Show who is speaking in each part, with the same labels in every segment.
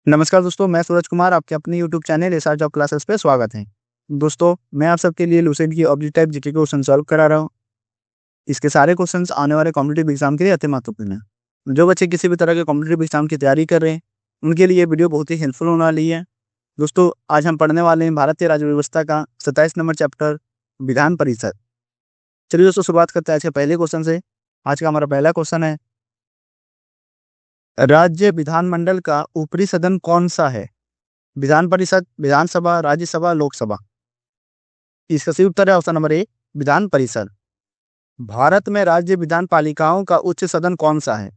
Speaker 1: नमस्कार दोस्तों, मैं सूरज कुमार आपके अपने YouTube channel SR job classes पे स्वागत है। दोस्तों, मैं आप सबके लिए लुसेंट की objective type GK question solve करा रहा हूँ। इसके सारे क्वेश्चंस आने वाले कॉम्पिटिटिव एग्जाम के लिए अति महत्वपूर्ण हैं। जो बच्चे किसी भी तरह के कॉम्पिटिटिव एग्जाम की तैयारी कर रहे हैं, उनके लिए ये वीडियो बहुत ही हेल्पफुल होने वाली है। दोस्तों, आज हम पढ़ने वाले हैं भारतीय राज्य व्यवस्था का 27 नंबर चैप्टर विधान परिषद। चलिए दोस्तों, शुरुआत करते हैं आज के पहले क्वेश्चन से। आज का हमारा पहला क्वेश्चन है, राज्य विधानमंडल का ऊपरी सदन कौन सा है? विधान परिषद, विधानसभा, राज्यसभा, लोकसभा। इसका सही उत्तर है option number A, Vidhan Parishad. Bharat में राज्य विधान पालिकाओं का उच्च सदन कौन सा है?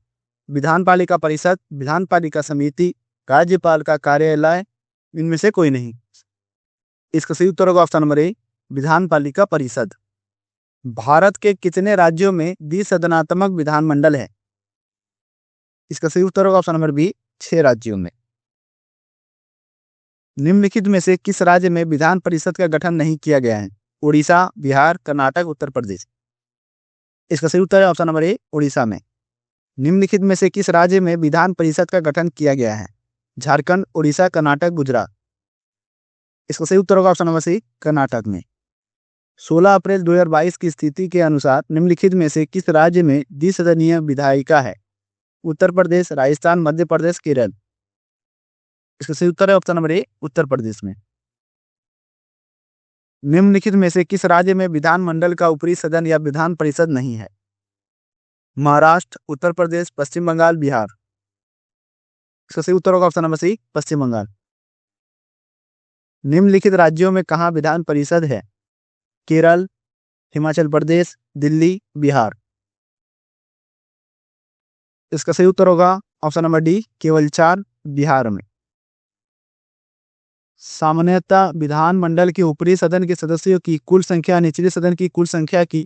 Speaker 1: विधान पालिका परिषद, विधान पालिका समिति, राज्यपाल का कार्यालय, इनमें से कोई नहीं। इसका सही उत्तर होगा ऑप्शन नंबर ए, विधान पालिका परिषद। भारत के कितने राज्यों में द्विसदनात्मक विधानमंडल है? इसका सही उत्तर होगा ऑप्शन नंबर बी, 6 राज्यों में। निम्नलिखित में से किस राज्य में विधान परिषद का गठन नहीं किया गया है? उड़ीसा, बिहार, कर्नाटक, उत्तर प्रदेश। इसका सही उत्तर है ऑप्शन नंबर ए, उड़ीसा में। निम्नलिखित में से किस राज्य में विधान परिषद का गठन किया गया है? झारखंड, उड़ीसा, कर्नाटक, गुजरात। इसका सही उत्तर होगा ऑप्शन नंबर सी, कर्नाटक में। 16 अप्रैल 2022 की स्थिति के अनुसार निम्नलिखित में से किस राज्य में द्विसदनीय विधायिका है? उत्तर प्रदेश, राजस्थान, मध्य प्रदेश, केरल। इसका सही उत्तर है option number A, Uttar Pradesh में। निम्नलिखित में से किस राज्य में विधानमंडल का ऊपरी सदन या विधान परिषद नहीं है? महाराष्ट्र, उत्तर प्रदेश, पश्चिम बंगाल, बिहार। इसका सही उत्तर होगा ऑप्शन नंबर सी, पश्चिम बंगाल। निम्नलिखित राज्यों में कहाँ विधान परिषद है? केरल, हिमाचल प्रदेश, दिल्ली, बिहार। इसका सही उत्तर होगा ऑप्शन नंबर डी, केवल 4 बिहार में। सामान्यतः विधानमंडल के ऊपरी सदन के सदस्यों की कुल संख्या निचले सदन की कुल संख्या की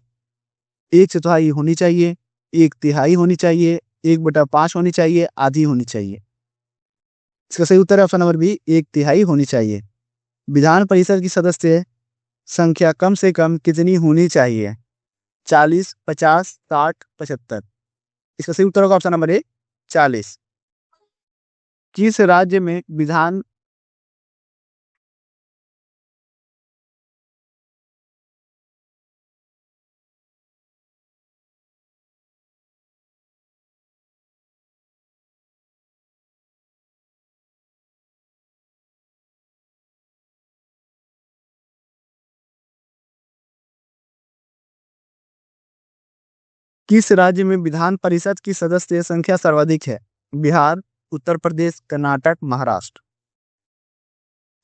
Speaker 1: 1/4 होनी चाहिए, 1/3 होनी चाहिए, 1/5 होनी चाहिए, आधी होनी चाहिए। इसका सही उत्तर है ऑप्शन नंबर बी, 1/3 होनी चाहिए। विधान परिषद की सदस्य संख्या कम से कम कितनी होनी चाहिए? 40, 50, 60, 75। इसका सही उत्तर होगा ऑप्शन नंबर ए, 40। किस राज्य में विधान किस राज्य में विधान परिषद की सदस्य संख्या सर्वाधिक है? बिहार, उत्तर प्रदेश, कर्नाटक, महाराष्ट्र।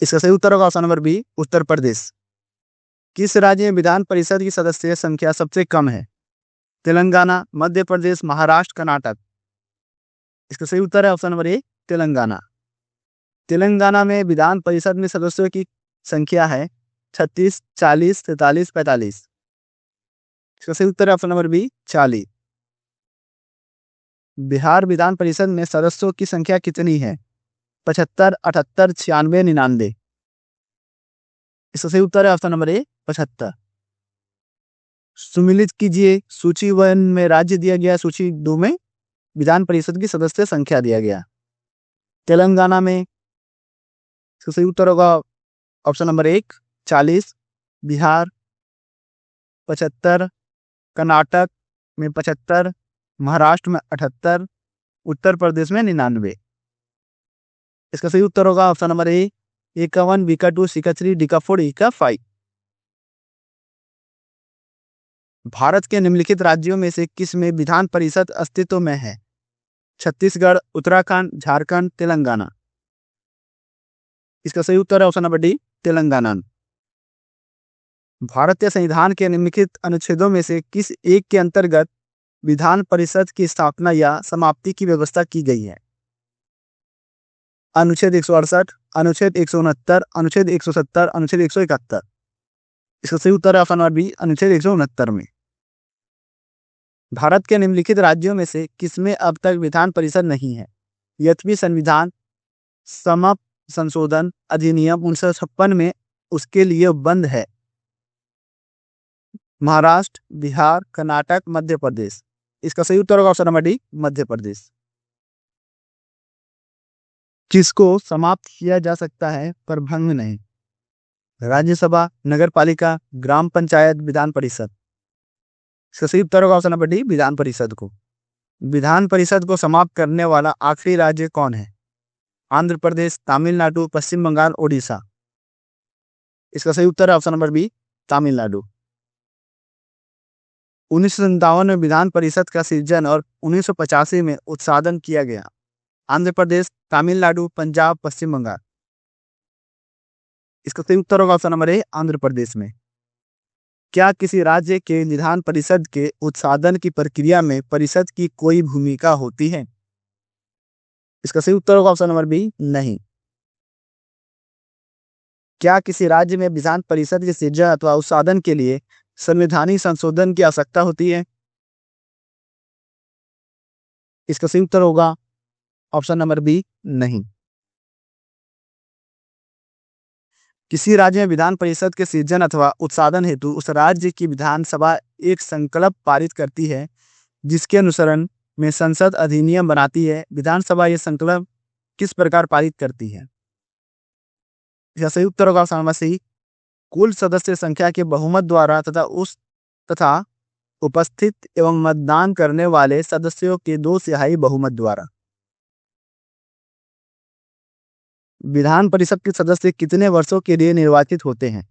Speaker 1: इसका सही उत्तर होगा option number B, Uttar Pradesh. किस राज्य में विधान परिषद की सदस्य संख्या सबसे कम है? तेलंगाना, मध्य प्रदेश, महाराष्ट्र, कर्नाटक। इसका सही उत्तर है option number A, Telangana. Telangana में विधान परिषद में सदस्यों की संख्या है 36, 40, 43, 45। इसका सही उत्तर है option number B, 40। Bihar Vidhan Parishad में सदस्यों की संख्या कितनी है? 75, 78, 96, 99। इसका सही उत्तर है ऑप्शन नंबर ए, 75। सुमिलित कीजिए, सूची 1 में राज्य दिया गया, सूची 2 में विधान परिषद की सदस्य संख्या दिया गया। तेलंगाना में इसका सही उत्तर होगा ऑप्शन नंबर 1, 40, बिहार 75, कर्नाटक में 75, महाराष्ट्र में 78, उत्तर प्रदेश में 99। इसका सही उत्तर होगा option number A, 51, Bika 2, caeca 3, डीका 4, ईका 5। Bharat के निम्नलिखित राज्यों में से किस में विधान परिषद अस्तित्व में है? छत्तीसगढ़, उत्तराखंड, झारखंड, तेलंगाना। इसका सही उत्तर है ऑप्शन नंबर डी, तेलंगाना। भारतीय संविधान के निम्नलिखित अनुच्छेदों में से किस एक के अंतर्गत विधान परिषद की स्थापना या समाप्ति की व्यवस्था की गई है? अनुच्छेद 168, अनुच्छेद 169, अनुच्छेद 170, अनुच्छेद 171। इसका सही उत्तर है ऑप्शन नंबर बी, अनुच्छेद 169 में। भारत के निम्नलिखित राज्यों में से किसमें अब तक विधान परिषद नहीं है? यद्यपि संविधान समप संशोधन अधिनियम 1956 में उसके लिए बंद है। महाराष्ट्र, बिहार, कर्नाटक, मध्य प्रदेश। इसका सही उत्तर होगा option number D, Madhya Pradesh. किसको समाप्त किया जा सकता है पर भंग नहीं? राज्यसभा, नगर पालिका, ग्राम पंचायत, विधान परिषद। इसका सही उत्तर होगा option number D, Vidhan Parishad को। विधान परिषद को समाप्त करने वाला आखिरी राज्य कौन है? आंध्र प्रदेश, तमिलनाडु, पश्चिम बंगाल, ओडिशा। इसका सही उत्तर है ऑप्शन नंबर बी, तमिलनाडु। 1957 में विधान परिषद का सृजन और 1985 में उत्सादन किया गया। आंध्र प्रदेश, तमिलनाडु, पंजाब, पश्चिम बंगाल। इसका सही उत्तर होगा option number A, Andhra Pradesh में। क्या किसी राज्य के विधान परिषद के उत्सादन की प्रक्रिया में परिषद की कोई भूमिका होती है? इसका सही उत्तर होगा ऑप्शन नंबर बी, नहीं। क्या किसी राज्य में विधान परिषद के सृजन अथवा उत्सादन के लिए संवैधानिक संशोधन की आवश्यकता होती है? इसका सही उत्तर होगा ऑप्शन नंबर बी, नहीं। किसी राज्य में विधान परिषद के सृजन अथवा उत्सादन हेतु उस राज्य की विधानसभा एक संकल्प पारित करती है, जिसके अनुसरण में संसद अधिनियम बनाती है। विधानसभा ये संकल्प किस प्रकार पारित करती है? इसका सही उत्तर होगा ऑप्शन नंबर सी, कुल सदस्य संख्या के बहुमत द्वारा तथा उपस्थित एवं मतदान करने वाले सदस्यों के 2/3 बहुमत द्वारा। विधान परिषद के सदस्य कितने वर्षों के लिए निर्वाचित होते हैं?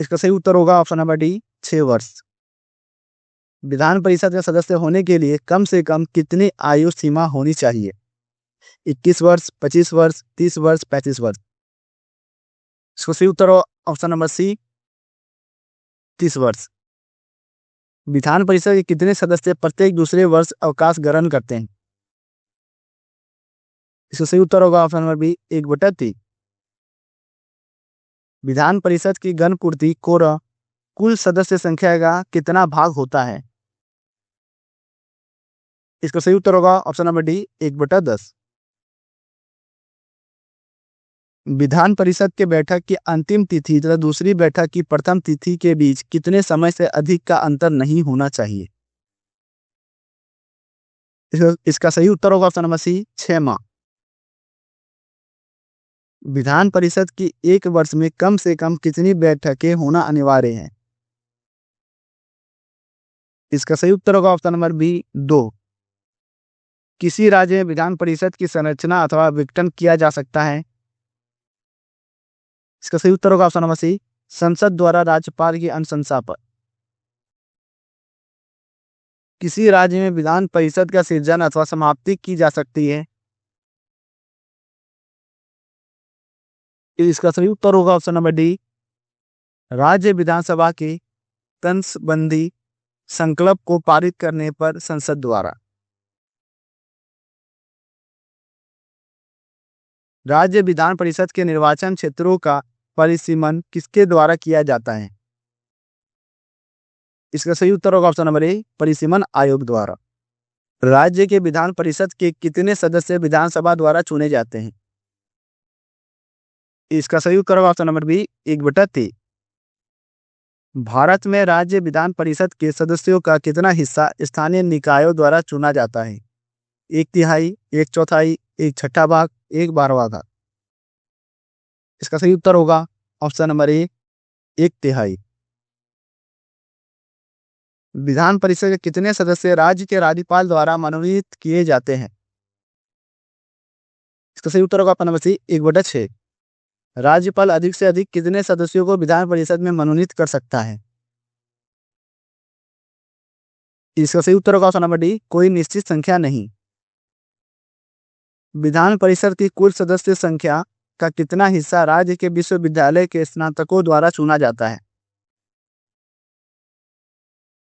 Speaker 1: इसका सही उत्तर होगा ऑप्शन नंबर डी, 6 वर्ष। विधान परिषद का सदस्य होने के लिए कम से कम कितनी आयु सीमा होनी चाहिए? 21 वर्ष, 25 वर्ष, 30 वर्ष, 35 वर्ष। इसका सही उत्तर हो ऑप्शन नंबर सी, 30 वर्ष। विधान परिषद के कितने सदस्य प्रत्येक दूसरे वर्ष अवकाश ग्रहण करते हैं? इसका सही उत्तर होगा option number B, 1/3। Vidhan Parishad की गणपूर्ति कोरम कुल सदस्य संख्या का कितना भाग होता है? इसका सही उत्तर होगा option number D, 1/10। Vidhan Parishad के बैठक की अंतिम तिथि तथा दूसरी बैठक की प्रथम तिथि के बीच कितने समय से अधिक का अंतर नहीं होना चाहिए? इसका सही उत्तर होगा ऑप्शन नंबर सी, 6 माह। विधान परिषद की एक वर्ष में कम से कम कितनी बैठकें होना अनिवार्य है? इसका सही उत्तर होगा ऑप्शन नंबर बी, 2। किसी राज्य में विधान परिषद की संरचना अथवा विघटन किया जा सकता है? इसका सही उत्तर होगा ऑप्शन नंबर सी, संसद द्वारा राज्यपाल की अनुशंसा पर। किसी राज्य में विधान परिषद का सृजन अथवा समाप्ति की जा सकती है? इसका सही उत्तर होगा ऑप्शन नंबर डी, राज्य विधानसभा के तंसबंदी संकल्प को पारित करने पर संसद द्वारा। राज्य विधान परिषद के निर्वाचन क्षेत्रों का परिसीमन किसके द्वारा किया जाता है? इसका सही उत्तर होगा ऑप्शन नंबर ए, परिसीमन आयोग द्वारा। राज्य के विधान परिषद के कितने सदस्य विधानसभा द्वारा चुने जाते हैं? इसका सही उत्तर होगा ऑप्शन नंबर बी, 1/3। भारत में राज्य विधान परिषद के सदस्यों का कितना हिस्सा स्थानीय निकायों द्वारा चुना जाता है? 1/3, 1/4, 1/6 भाग, 1/12 भाग। इसका सही उत्तर होगा option number A, 1/3। Vidhan Parishad के कितने सदस्य राज्य के राज्यपाल द्वारा मनोनीत किए जाते हैं? इसका सही उत्तर होगा ऑप्शन नंबर सी, 1/6। राज्यपाल अधिक से अधिक कितने सदस्यों को विधान परिषद में मनोनीत कर सकता है? इसका सही उत्तर होगा ऑप्शन नंबर डी, कोई निश्चित संख्या नहीं। विधान परिषद की कुल सदस्य संख्या का कितना हिस्सा राज्य के विश्वविद्यालय के स्नातकों द्वारा चुना जाता है?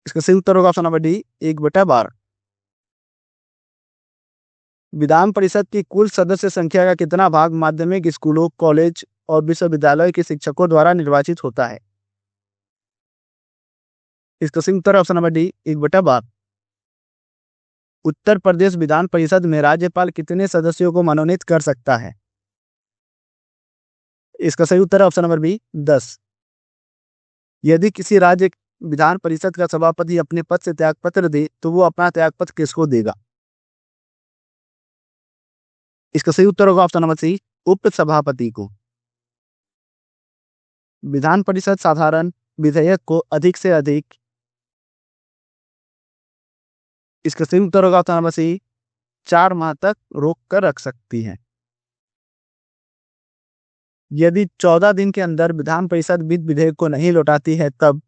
Speaker 1: इसका सही उत्तर होगा option number D, 1/12। Vidhan Parishad की कुल सदस्य संख्या का कितना भाग माध्यमिक स्कूलों, कॉलेज और विश्वविद्यालय के शिक्षकों द्वारा निर्वाचित होता है? इसका सही उत्तर option number D, 1/12। Uttar Pradesh Vidhan Parishad में राज्यपाल कितने सदस्यों को मनोनीत कर सकता है? इसका सही उत्तर है ऑप्शन नंबर बी, 10। यदि किसी राज्य विधान परिषद का सभापति अपने पद से त्यागपत्र दे तो वो अपना त्यागपत्र किसको देगा? इसका सही उत्तर होगा ऑप्शन नंबर सी, उप सभापति को। विधान परिषद साधारण विधेयक को अधिक से अधिक, इसका सही उत्तर होगा ऑप्शन नंबर सी, 4 माह तक रोक कर रख सकती है। यदि 14 दिन के अंदर विधान परिषद विधेयक को नहीं लौटाती है तब,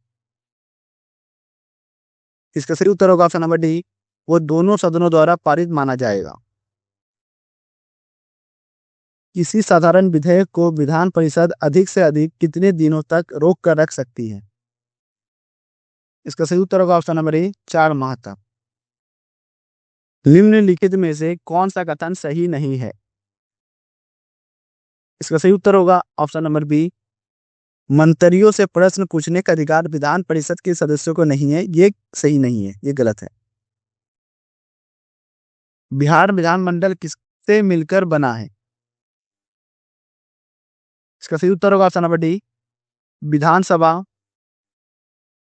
Speaker 1: इसका सही उत्तर होगा ऑप्शन नंबर डी, वो दोनों सदनों द्वारा पारित माना जाएगा। किसी साधारण विधेयक को विधान परिषद अधिक से अधिक कितने दिनों तक रोक कर रख सकती है? इसका सही उत्तर होगा ऑप्शन नंबर ए, 4 माह तक। निम्नलिखित में से कौन सा कथन सही नहीं है? इसका सही उत्तर होगा ऑप्शन नंबर बी, मंत्रियों से प्रश्न पूछने का अधिकार विधान परिषद के सदस्यों को नहीं है। ये सही नहीं है, ये गलत है। बिहार विधानमंडल किससे मिलकर बना है? इसका सही उत्तर होगा ऑप्शन नंबर डी, विधानसभा,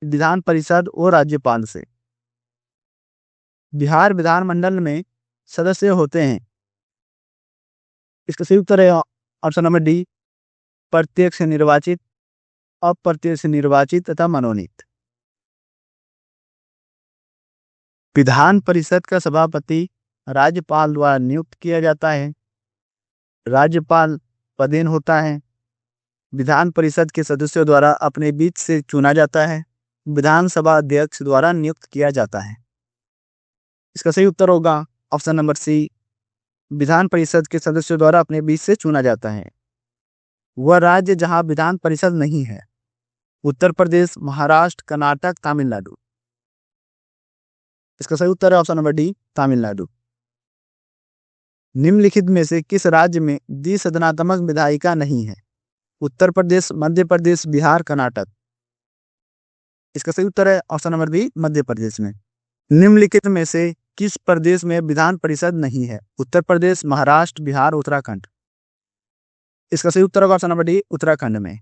Speaker 1: विधान परिषद और राज्यपाल से। बिहार विधानमंडल में सदस्य होते हैं, इसका सही उत्तर है ऑप्शन नंबर डी, प्रत्यक्ष निर्वाचित, अप्रत्यक्ष निर्वाचित तथा मनोनीत। विधान परिषद का सभापति राज्यपाल द्वारा नियुक्त किया जाता है। राज्यपाल पदेन होता है। विधान परिषद के सदस्यों द्वारा अपने बीच से चुना जाता है। विधानसभा अध्यक्ष द्वारा नियुक्त किया जाता है। इसका सही उत्तर होगा option number C, Vidhan Parishad के सदस्यों द्वारा अपने बीच से चुना जाता है। वह राज्य जहां विधान परिषद नहीं है, उत्तर प्रदेश, महाराष्ट्र, कर्नाटक, तमिलनाडु। इसका सही उत्तर है ऑप्शन नंबर डी, तमिलनाडु। निम्नलिखित में से किस राज्य में द्विसदनात्मक विधायिका नहीं है? उत्तर प्रदेश, मध्य प्रदेश, बिहार, कर्नाटक। इसका सही उत्तर है option number B, Madhya Pradesh में। निम्नलिखित में से किस प्रदेश में विधान परिषद नहीं है? उत्तर प्रदेश, महाराष्ट्र, बिहार, उत्तराखंड। इसका सही उत्तर होगा ऑप्शन नंबर डी, उत्तराखंड में।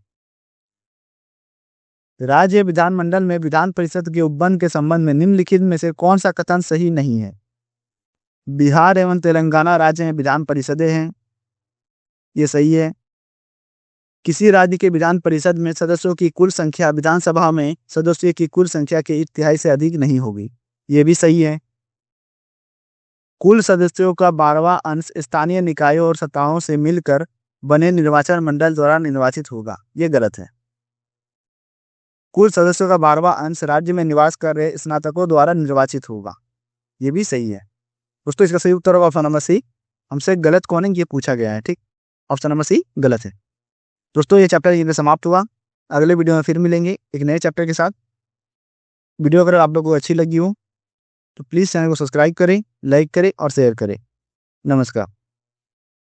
Speaker 1: राज्य विधानमंडल में विधान परिषद के उपबंध के संबंध में निम्नलिखित में से कौन सा कथन सही नहीं है? बिहार एवं तेलंगाना राज्य में विधान परिषदें हैं, ये सही है। किसी राज्य के विधान परिषद में सदस्यों की कुल संख्या विधानसभा में सदस्यों की कुल संख्या के 1/3 से अधिक नहीं होगी, ये भी सही है। कुल सदस्यों का 12वां अंश स्थानीय निकायों और सत्ताओं से मिलकर बने निर्वाचन मंडल द्वारा निर्वाचित होगा, ये गलत है। कुल सदस्यों का 12वां अंश राज्य में निवास कर रहे स्नातकों द्वारा निर्वाचित होगा, ये भी सही है। दोस्तों इसका सही उत्तर होगा ऑप्शन नंबर सी, हमसे गलत कौन है ये पूछा गया है, ठीक। ऑप्शन नंबर सी गलत है। दोस्तों ये चैप्टर यहीं पे समाप्त हुआ। अगले वीडियो में फिर मिलेंगे एक नए चैप्टर के साथ। वीडियो अगर आप लोगों को अच्छी लगी हो तो प्लीज़ चैनल को सब्सक्राइब करें, लाइक करें और शेयर करें। नमस्कार।